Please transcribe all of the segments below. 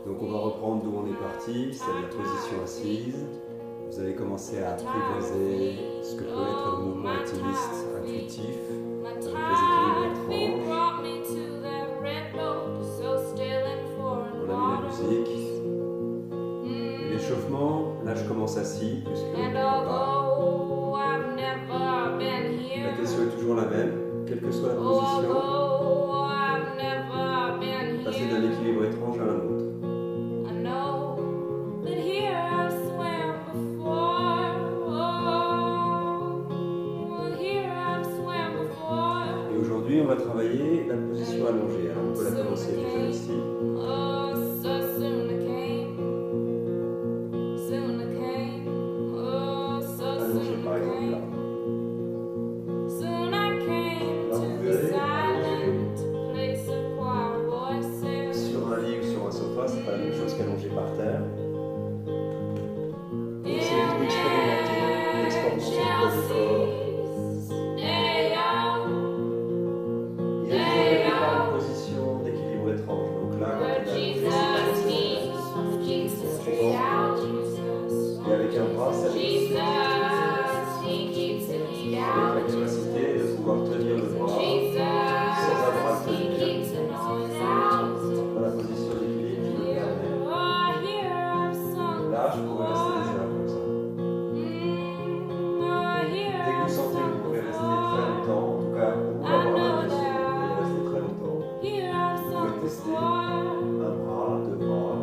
Donc on va reprendre d'où on est parti, c'est la position assise. Vous allez commencer à apprivoiser ce que peut être le mouvement intimiste, intuitif, avec les équilibres étranges. On a mis la musique. L'échauffement, là je commence assis, puisque la question est toujours la même, quelle que soit la position. Passer d'un équilibre étrange à un autre. Et aujourd'hui, on va travailler la position allongée. Alors, on peut la commencer déjà ici. Allongée par exemple là. Alors, vous verrez, allongée sur un lit ou sur un sofa, c'est pas la même chose qu'allongée par terre. Essayez d'expérimenter l'expansion de votre corps. Et avec un bras, ça avec la capacité de pouvoir tenir le bras sans avoir à le tenir. Dans la position d'équilibre qui me permet. Là, je pourrais rester les heures comme ça. Dès que vous sentez que vous pouvez rester très longtemps, en tout cas, ou avoir l'impression que vous pouvez rester très longtemps, vous pouvez tester un bras, deux bras.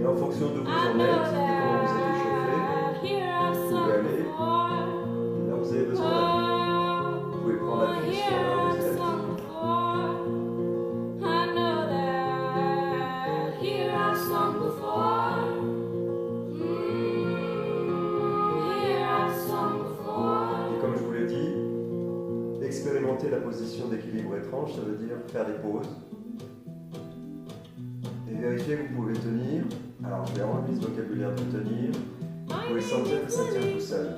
Et en fonction de où vous en êtes, de comment vous êtes échauffé, vous pouvez aller là où vous avez besoin d'appui. Vous pouvez prendre l'appui sur là où vous êtes. Et comme je vous l'ai dit, expérimenter la position d'équilibre étrange, ça veut dire faire des pauses. Et vérifier que vous pouvez tenir. Alors je vais enlever ce vocabulaire de tenir. Vous pouvez sentir que ça tient tout seul.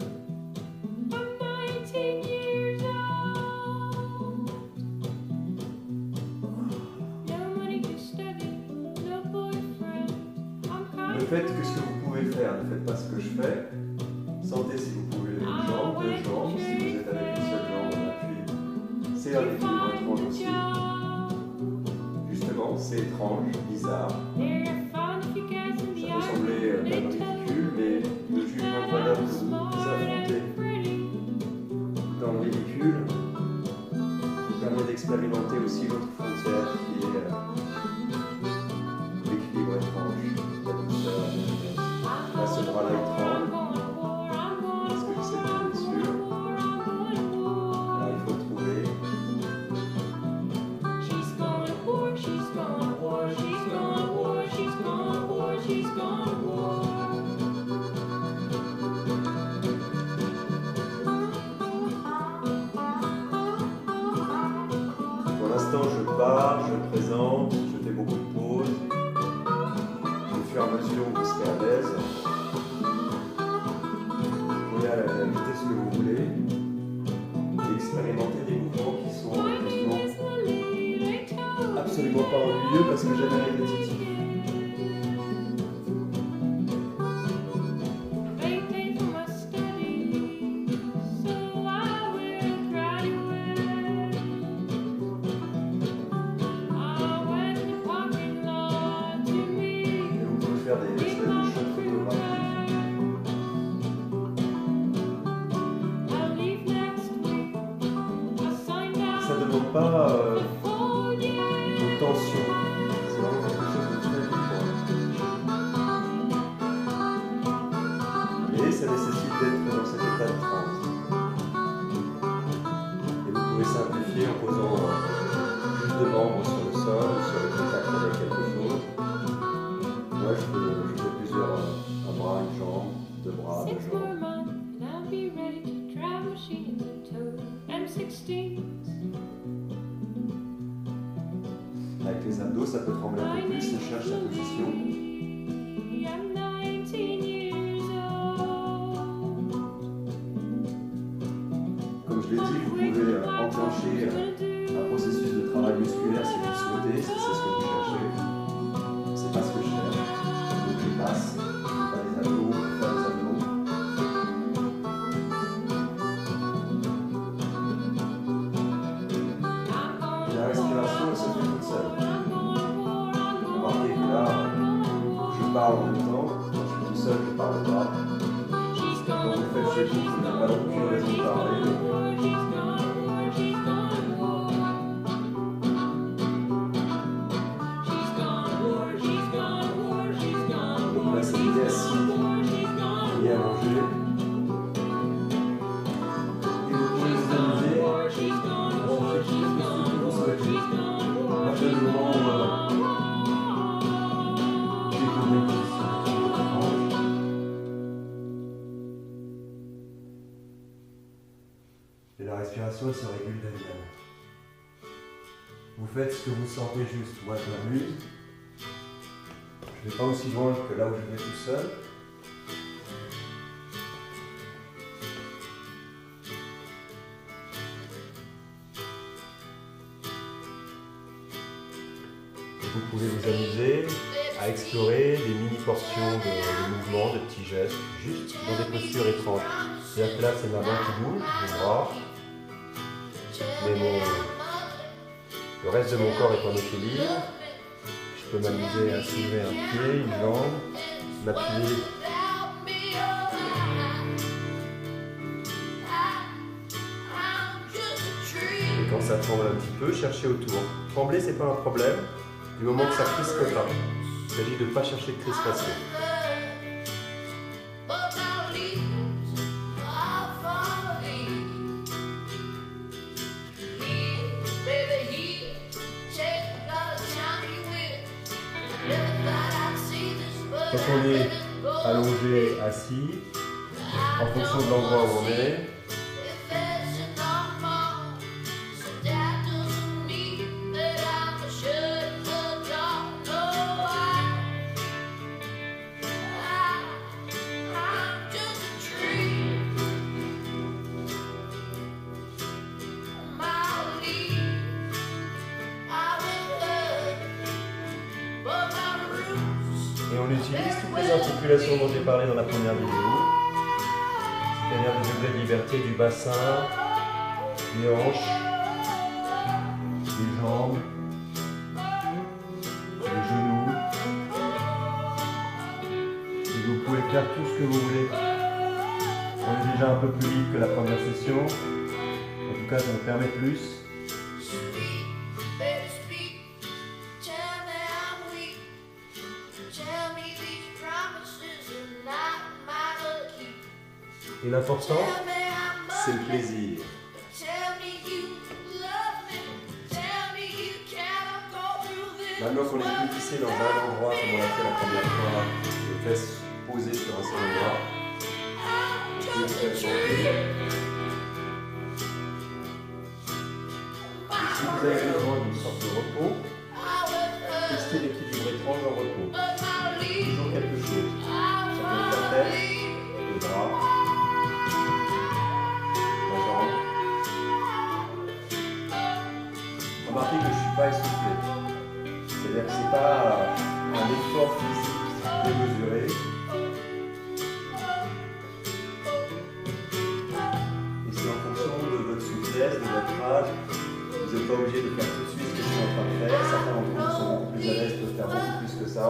Ne faites que ce que vous pouvez faire, ne faites pas ce que je fais. Sentez si vous pouvez une jambe, deux jambes, si vous êtes avec une seule jambe en appui. C'est un équilibre étrange aussi. Justement, c'est étrange, bizarre. Ça peut sembler même ridicule, mais le jugement de valeur que vous affrontez dans le ridicule vous permet d'expérimenter aussi l'autre frontière qui est l'équilibre étrange, la douceur. Là, ce bras-là il tremble. Est-ce que j'essaie de être sûr? Là, il faut trouver. Pour l'instant, je pars, je présente, je fais beaucoup de pauses. Au fur et à mesure, vous serez à l'aise. Vous pouvez à la vitesse que vous voulez et expérimenter des mouvements qui sont absolument pas ennuyeux parce que jamais répétitifs. Des espèces de shots photographiques. Ça ne demande pas de tension, c'est vraiment quelque chose de très vivant. Et ça nécessite d'être dans cet état de transe. Et vous pouvez simplifier en posant plus de membres sur le sol, sur le contact avec quelque chose. Moi, je fais plusieurs, un bras, une jambe, deux bras, deux jambes. avec les abdos, ça peut trembler un peu plus, ça cherche sa position. Comme je l'ai dit, vous pouvez enclencher un processus de travail musculaire si vous le souhaitez, si c'est ce que vous cherchez. C'est pas ce que je cherche. Donc je passe, pas les abdos, pas les abdos. Et la respiration, elle se fait toute seule. Remarquez que là, je parle en même temps. Quand je suis tout seul, je parle pas. Quand vous le faites chez vous, vous n'avez pas aucune raison de parler. Donc là, c'est bien assis, bien allongé. Et vous pouvez vous amuser. À partir du moment où j'ai tourné une position étrange. Et la respiration elle se régule d'elle-même. Vous faites ce que vous sentez juste. Moi je m'amuse. Je ne vais pas aussi loin que là où je vais tout seul. Vous pouvez vous amuser à explorer des mini-portions de mouvements, de petits gestes, juste dans des postures étranges. C'est-à-dire que là, c'est ma main qui bouge, mon bras, mais le reste de mon corps est en équilibre. Je peux m'amuser à soulever un pied, une jambe, m'appuyer. Et quand ça tremble un petit peu, chercher autour. Trembler, c'est pas un problème. Du moment que ça crispe pas. Il s'agit de ne pas chercher de crispation. Quand on est allongé, assis, en fonction de l'endroit où on est, et on utilise toutes les articulations dont j'ai parlé dans la première vidéo, c'est-à-dire le degré de liberté du bassin, des hanches, des jambes, des genoux. Et vous pouvez faire tout ce que vous voulez. On est déjà un peu plus libre que la première session. En tout cas, ça me permet plus. Et l'important, c'est le plaisir. Maintenant qu'on est plus fixé dans un endroit, comme on l'a fait la première fois, les fesses posées sur un seul endroit, on peut se faire chanter. Et si vous avez besoin d'une sorte de repos, testez l'équilibre étrange en repos. Toujours quelque chose. Ça peut être la tête, le bras. Remarquez que je ne suis pas essoufflé. C'est-à-dire que ce n'est pas un effort physique démesuré. Et c'est en fonction de votre souplesse, de votre âge. Vous n'êtes pas obligé de faire tout de suite ce que je suis en train de faire. Certains d'entre vous sont beaucoup plus à l'aise de faire beaucoup plus que ça.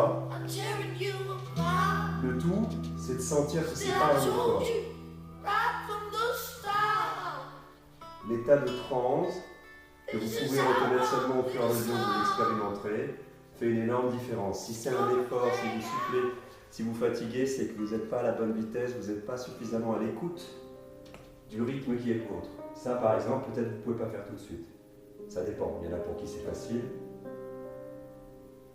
Le tout, c'est de sentir que ce n'est pas un effort. L'état de transe, que vous pouvez reconnaître seulement au fur et à mesure que vous l'expérimenterez, fait une énorme différence. Si c'est un effort, si vous soufflez, si vous fatiguez, c'est que vous n'êtes pas à la bonne vitesse, vous n'êtes pas suffisamment à l'écoute du rythme qui est le vôtre. Ça, par exemple, peut-être vous ne pouvez pas faire tout de suite. Ça dépend. Il y en a pour qui c'est facile.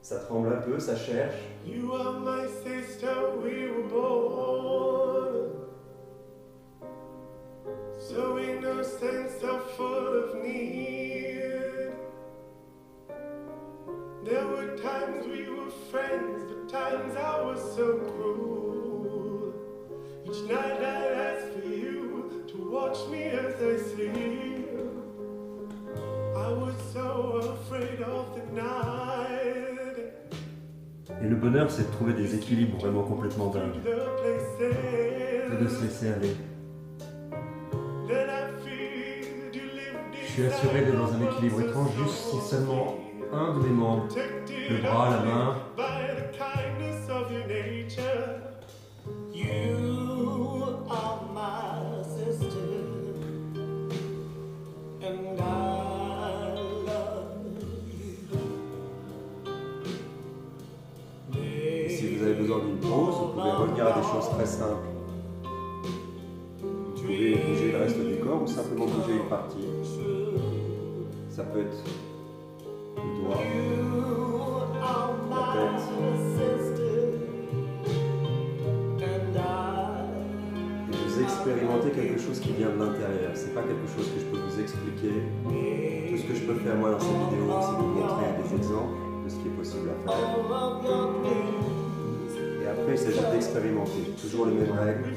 Ça tremble un peu, ça cherche. You are my sister, we were born. So innocent, so full of need. Et le bonheur, c'est de trouver des équilibres vraiment complètement dingues. Et de se laisser aller. Je suis assuré d'être dans un équilibre étrange juste si seulement un de mes membres, le bras, la main, si vous avez besoin d'une pause, vous pouvez revenir à des choses très simples. Vous pouvez bouger le reste du corps ou simplement bouger une partie. Ça peut être le doigt, la tête. Et vous expérimentez quelque chose qui vient de l'intérieur. C'est pas quelque chose que je peux vous expliquer. Tout ce que je peux faire moi dans cette vidéo, c'est vous montrer des exemples de ce qui est possible à faire. Et après, il s'agit d'expérimenter. Toujours les mêmes règles.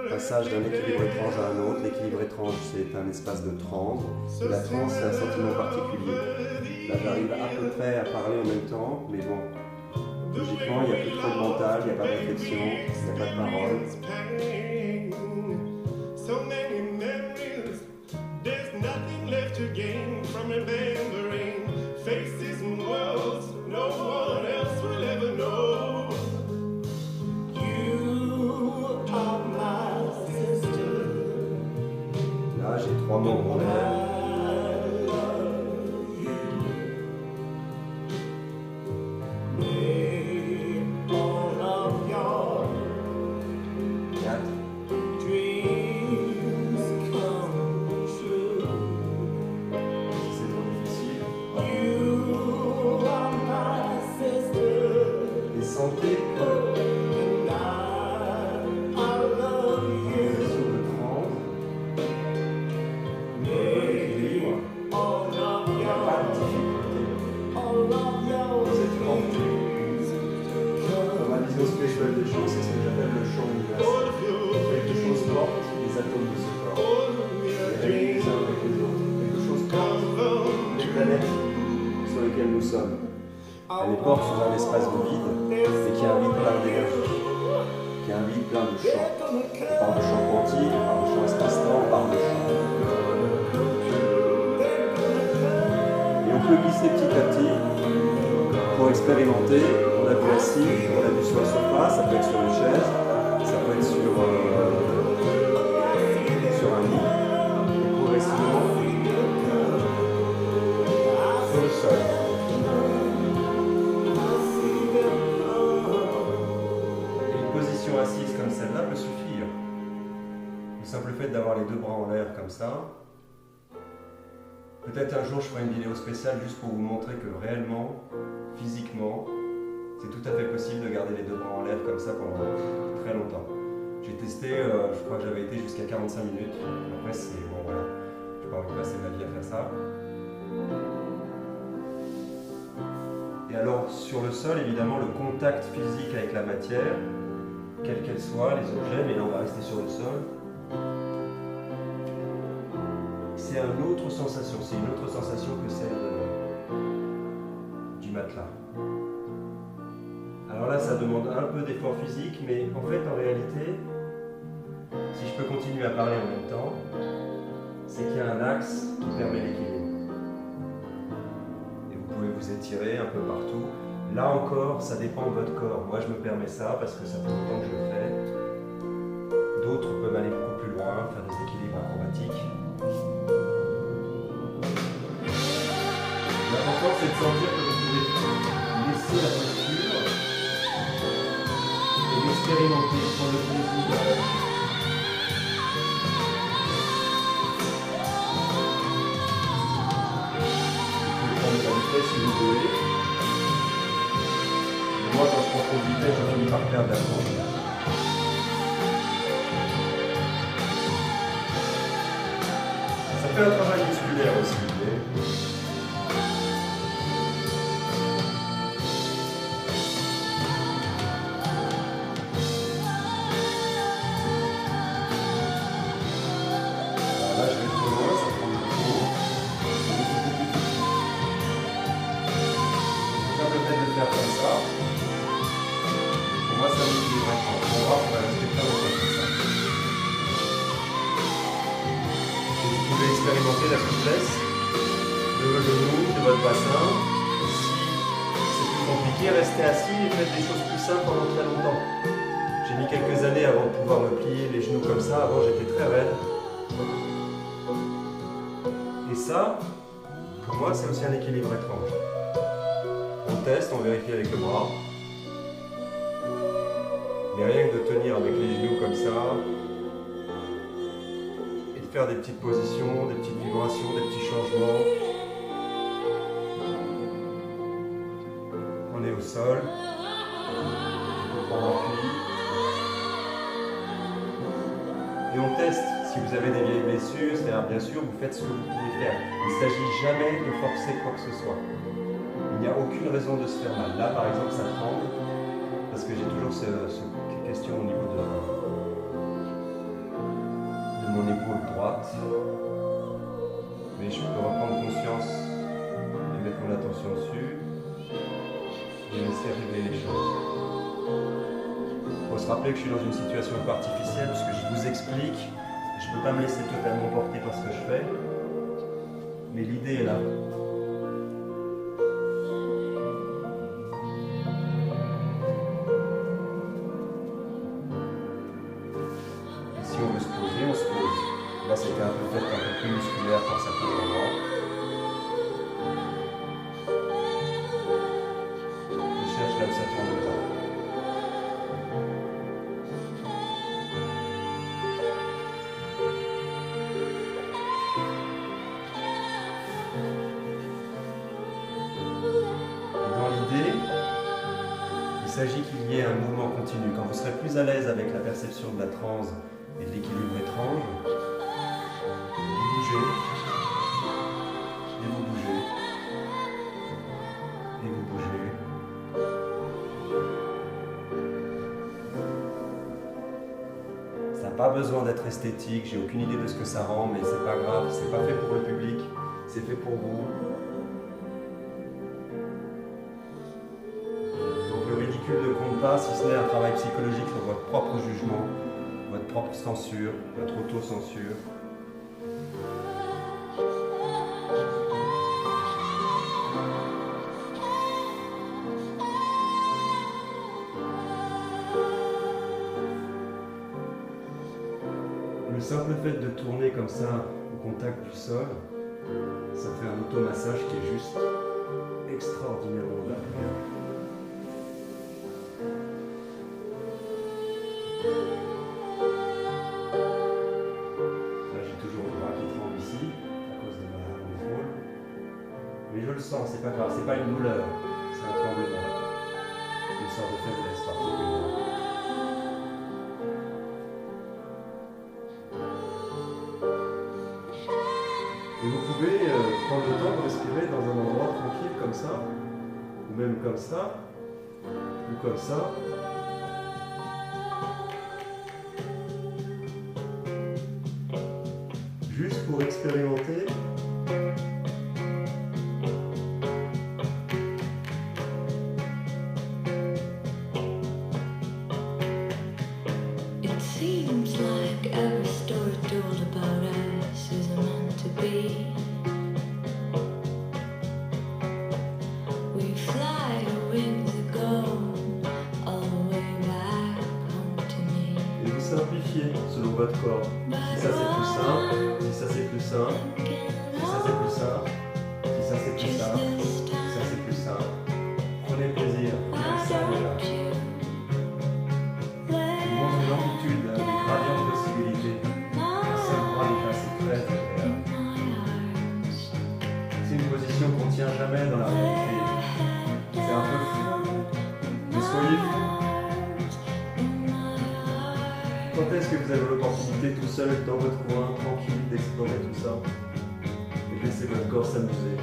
Passage d'un équilibre étrange à un autre. L'équilibre étrange, c'est un espace de transe. Et la transe, c'est un sentiment particulier. Là, j'arrive à peu près à parler en même temps, mais bon, logiquement, il n'y a plus trop de mental, il n'y a pas de réflexion, il n'y a pas de parole. Là, j'ai 3 mots en l'air. Des choses, c'est ce que j'appelle le champ universel. Quelque chose porte les atomes de ce corps. Les les uns avec les autres. Quelque chose porte les planètes sur lesquelles nous sommes. Elle les porte sous un espace de vide, et qui a un vide plein d'énergie, qui a un vide plein de champs. On parle de champ quantique, on parle de champ espace-temps, on parle de champ. Et on peut glisser petit à petit pour expérimenter. On a vu assis, on a vu sur le sofa, ça peut être sur une chaise, ça peut être sur un lit, et progressivement sur le sol. Et une position assise comme celle-là peut suffire. Le simple fait d'avoir les 2 bras en l'air comme ça. Peut-être un jour je ferai une vidéo spéciale juste pour vous montrer que réellement, physiquement, c'est tout à fait possible de garder les 2 bras en l'air comme ça pendant très longtemps. J'ai testé, je crois que j'avais été jusqu'à 45 minutes. Après, c'est bon, voilà. J'ai pas envie de passer ma vie à faire ça. Et alors, sur le sol, évidemment, le contact physique avec la matière, quelle qu'elle soit, les objets, mais là on va rester sur le sol. C'est une autre sensation, que celle du matelas. Alors là, ça demande un peu d'effort physique, mais en fait, en réalité, si je peux continuer à parler en même temps, c'est qu'il y a un axe qui permet l'équilibre. Et vous pouvez vous étirer un peu partout. Là encore, ça dépend de votre corps. Moi, je me permets ça parce que ça fait longtemps que je le fais. D'autres peuvent aller beaucoup plus loin, faire des équilibres acrobatiques. L'important, c'est de sentir que vous pouvez laisser la posture et l'expérimenter, prendre le plaisir. Vous pouvez prendre la vitesse si vous voulez. Et moi, quand je prends trop de vitesse, je finis par perdre la forme. Ça fait un travail musculaire aussi. sentez la souplesse de vos genoux, de votre bassin. Si c'est plus compliqué, restez assis et faites des choses plus simples pendant très longtemps. J'ai mis quelques années avant de pouvoir me plier les genoux comme ça. Avant, j'étais très raide. Et ça, pour moi, c'est aussi un équilibre étrange. On teste, on vérifie avec le bras. Mais rien que de tenir avec les genoux comme ça, et de faire des petites positions, des petites vibrations, des petits changements. On est au sol, on prend appui. Et on teste. Si vous avez des vieilles blessures, c'est-à-dire bien sûr, vous faites ce que vous pouvez faire. Il ne s'agit jamais de forcer quoi que ce soit. Il n'y a aucune raison de se faire mal. Là, par exemple, ça tremble, parce que j'ai toujours ces questions au niveau de mon épaule droite. Mais je peux reprendre conscience et mettre mon attention dessus et laisser arriver les choses. Il faut se rappeler que je suis dans une situation un peu artificielle, parce que je vous explique. Je ne peux pas me laisser totalement porter par ce que je fais, mais l'idée est là. Et si on veut se poser, on se pose. Là, c'était un peu peut-être un peu plus musculaire par certains endroits. Je cherche là où ça tourne le temps. Il s'agit qu'il y ait un mouvement continu. Quand vous serez plus à l'aise avec la perception de la transe et de l'équilibre étrange, vous bougez, et vous bougez, et vous bougez. Ça n'a pas besoin d'être esthétique, j'ai aucune idée de ce que ça rend, mais c'est pas grave, c'est pas fait pour le public, c'est fait pour vous. Ne compte pas, si ce n'est un travail psychologique sur votre propre jugement, votre propre censure, votre auto-censure. Le simple fait de tourner comme ça au contact du sol, ça fait un automassage qui est juste extraordinairement agréable. Là, j'ai toujours le bras qui tremble ici, à cause de mon épaule. Mais je le sens, c'est pas grave, c'est pas une douleur, c'est un tremblement. Une sorte de faiblesse particulière. Et vous pouvez prendre le temps de respirer dans un endroit tranquille comme ça, ou même comme ça, ou comme ça. Juste pour expérimenter. It seems like every story told about us is meant to be. We fly, our wings are gone, all the way back home to me. Et vous simplifiez selon votre corps. Si ça c'est plus simple, si ça c'est plus simple, si ça c'est plus simple, si ça c'est plus simple, si ça c'est plus simple. Prenez plaisir, comme ça déjà. Il montre l'amplitude, des gradients de possibilités. Un seul bras déjà, c'est très agréable. C'est une position qu'on ne tient jamais dans la réalité. C'est un peu fou. Mais soyez fou. Quand est-ce que vous avez l'opportunité tout seul, dans votre coin, tranquille, d'explorer tout ça et de laisser votre corps s'amuser?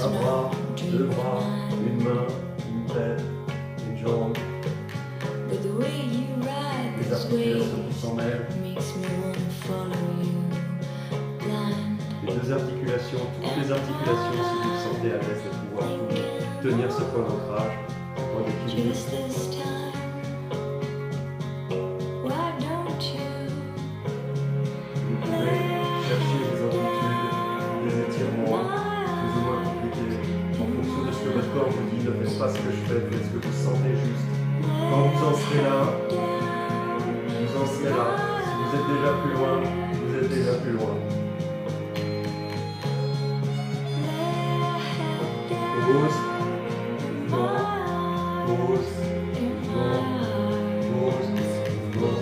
Un bras, deux bras, une main, une tête, une jambe, les articulations qui s'en mêlent, les deux articulations, toutes les articulations, si vous vous sentez à l'aise de pouvoir tenir ce point d'ancrage, ce point d'équilibre. pas ce que je fais, faites ce que vous sentez juste. Quand vous en serez là, vous en serez là. Si vous êtes déjà plus loin, vous êtes déjà plus loin. Pause. Non. Pause. Non. Pause. Non.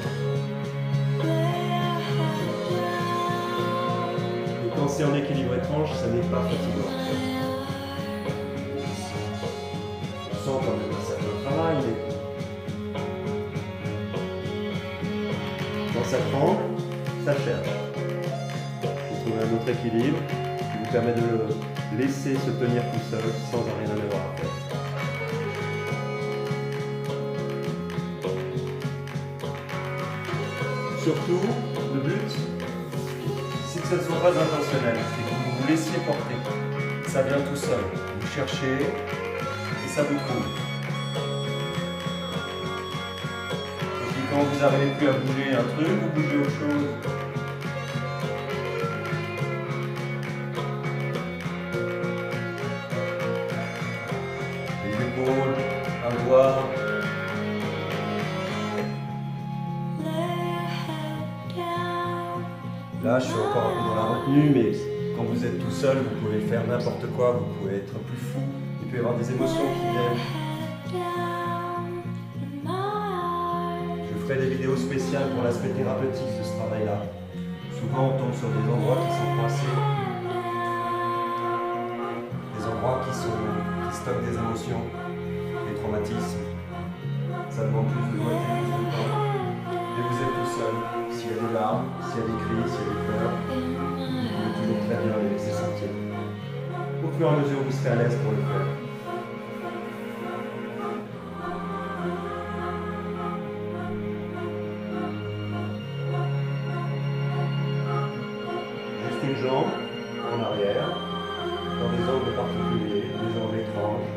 Et quand c'est en équilibre étrange, ça n'est pas fatigant. On sent quand même un certain travail, mais quand ça tremble, ça cherche. Vous trouvez un autre équilibre qui vous permet de le laisser se tenir tout seul sans rien en avoir à faire. Surtout, le but, c'est que ce ne soit pas intentionnel, c'est que vous vous laissiez porter. Ça vient tout seul. Vous cherchez et ça vous trouve. Et puis quand vous n'arrivez plus à bouger un truc, vous bougez autre chose. Les épaules, un doigt. Là, je suis encore un peu dans la retenue, mais quand vous êtes tout seul, vous pouvez faire n'importe quoi, vous pouvez être plus fou, il peut y avoir des émotions qui viennent. Je ferai des vidéos spéciales pour l'aspect thérapeutique de ce travail-là. Souvent, on tombe sur des endroits qui sont coincés, des endroits qui stockent des émotions, des traumatismes. Ça demande plus de doigté, plus de temps. Et vous êtes tout seul. S'il y a des larmes, s'il y a des cris, s'il y a des pleurs, vous pouvez toujours très bien les laisser sortir. Au fur et à mesure, vous serez à l'aise pour le faire. Juste une jambe en arrière, dans des angles particuliers, des angles étranges.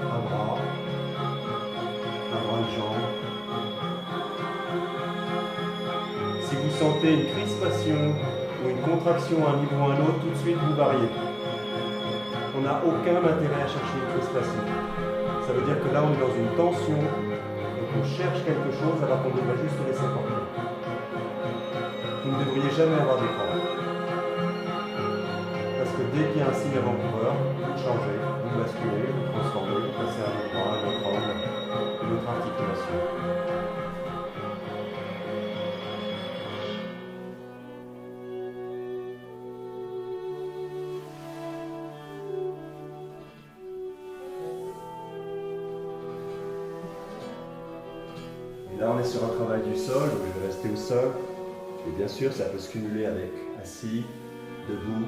Un bras de jambe. Si vous sentez une crispation ou une contraction à un niveau ou à un autre, tout de suite vous variez. On n'a aucun intérêt à chercher une crispation. Ça veut dire que là on est dans une tension et qu'on cherche quelque chose alors qu'on devrait juste se laisser porter. Vous ne devriez jamais avoir d'écran. Parce que dès qu'il y a un signe avant-coureur, vous changez, vous basculez, vous transformez, vous passez à un endroit, un autre angle, une autre articulation. Et là, on est sur un travail du sol, donc je vais rester au sol. Et bien sûr, ça peut se cumuler avec assis, debout.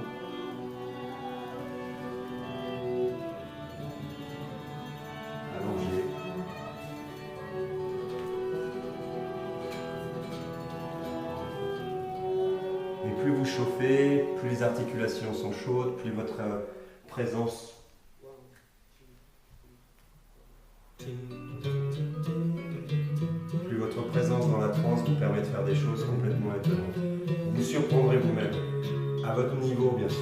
Allongé. Et plus vous chauffez, plus les articulations sont chaudes, plus votre présence dans la transe vous permet de faire des choses complètement étonnantes. Vous vous surprendrez vous-même, à votre niveau bien sûr.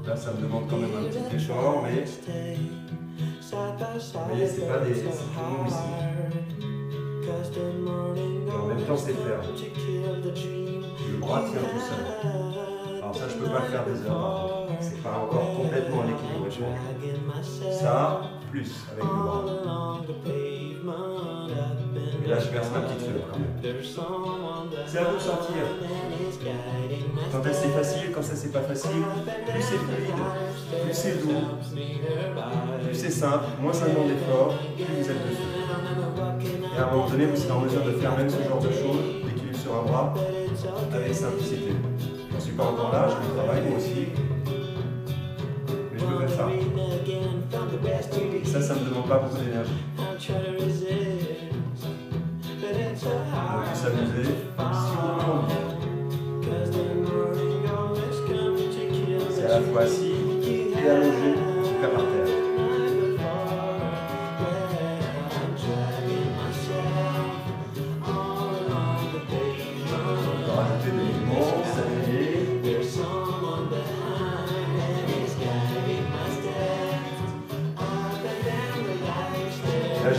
Là ça me demande quand même un petit effort, mais vous voyez, c'est pas des ici. Et en même temps c'est ferme. Le bras tient tout seul. Alors ça je peux pas le faire des heures. C'est pas encore complètement à l'équilibre. Ça, plus avec le bras. Et là je verse ma petite fleur quand même. C'est à vous de sentir. Quand c'est facile, quand ça c'est pas facile, plus c'est fluide, plus c'est doux, plus c'est simple, moins ça demande d'effort, plus vous êtes dessus. Et à un moment donné, vous serez en mesure de faire même ce genre de choses, d'équilibre sur un bras, avec simplicité. Je ne suis pas encore là, je le travaille moi aussi, mais je peux faire ça. Et ça ne me demande pas beaucoup d'énergie. On peut s'amuser si on a envie. C'est à la fois assis et allongé, jusqu'à par terre.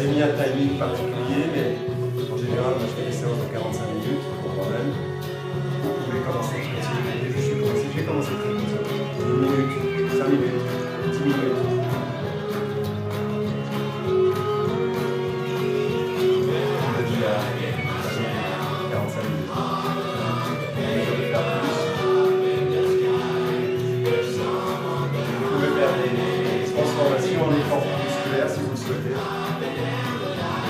J'avais mis un timing particulier, mais en général, moi, je fais des séances de 45 minutes, pour moi-même. Vous pouvez commencer très tôt. J'ai commencé très tôt. 1 minute, 5 minutes, 10 minutes. Je me dis à 45 minutes. Je vais faire plus. Vous pouvez faire des transformations en effort musculaire si vous le souhaitez.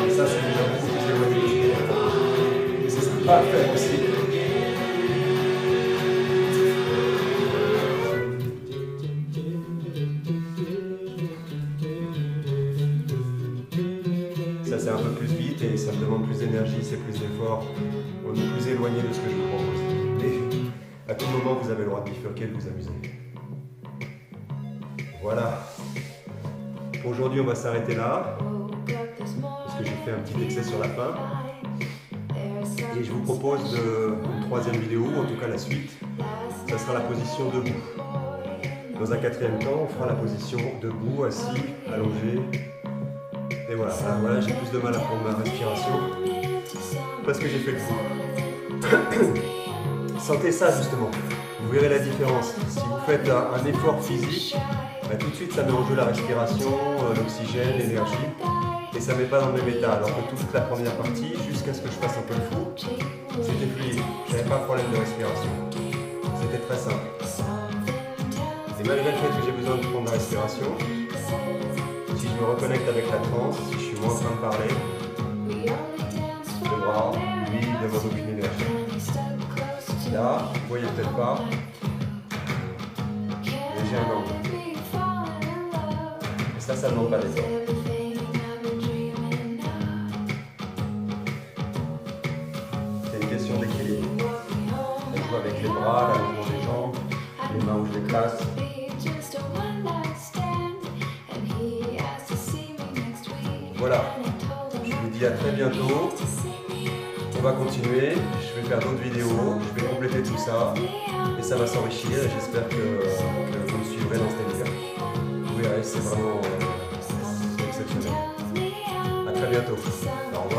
Et ça, c'est déjà beaucoup plus éloigné. Et c'est sympa à faire aussi. Ça, c'est un peu plus vite et ça me demande plus d'énergie, c'est plus d'effort. On est plus éloigné de ce que je vous propose. Mais à tout moment, vous avez le droit de bifurquer, de vous amuser. Voilà. Pour aujourd'hui, on va s'arrêter là. Parce que j'ai fait un petit excès sur la fin. Et je vous propose une troisième vidéo, en tout cas la suite. Ça sera la position debout. Dans un quatrième temps, on fera la position debout, assis, allongé. Et voilà, voilà, j'ai plus de mal à prendre ma respiration parce que j'ai fait le fou. Sentez ça justement, vous verrez la différence. Si vous faites un effort physique, bah, tout de suite ça met en jeu la respiration, l'oxygène, l'énergie, et ça ne met pas dans le même état. Alors que toute la première partie, jusqu'à ce que je fasse un peu le fou, c'était fluide, je n'avais pas de problème de respiration. C'était très simple. Et malgré le fait que j'ai besoin de prendre la respiration, si je me reconnecte avec la transe, si je suis moins en train de parler, le bras, lui, il ne demande aucune énergie. Là, vous ne voyez peut-être pas, mais j'ai un angle. Et ça ne demande pas d'effort. C'est une question d'équilibre. On joue avec les bras, l'allongement des jambes, les mains où je les place. Voilà, je vous dis à très bientôt. On va continuer, je vais faire d'autres vidéos, je vais compléter tout ça et ça va s'enrichir et j'espère que vous me suivrez dans ce délire. Vous verrez, c'est vraiment exceptionnel. À très bientôt. Au revoir.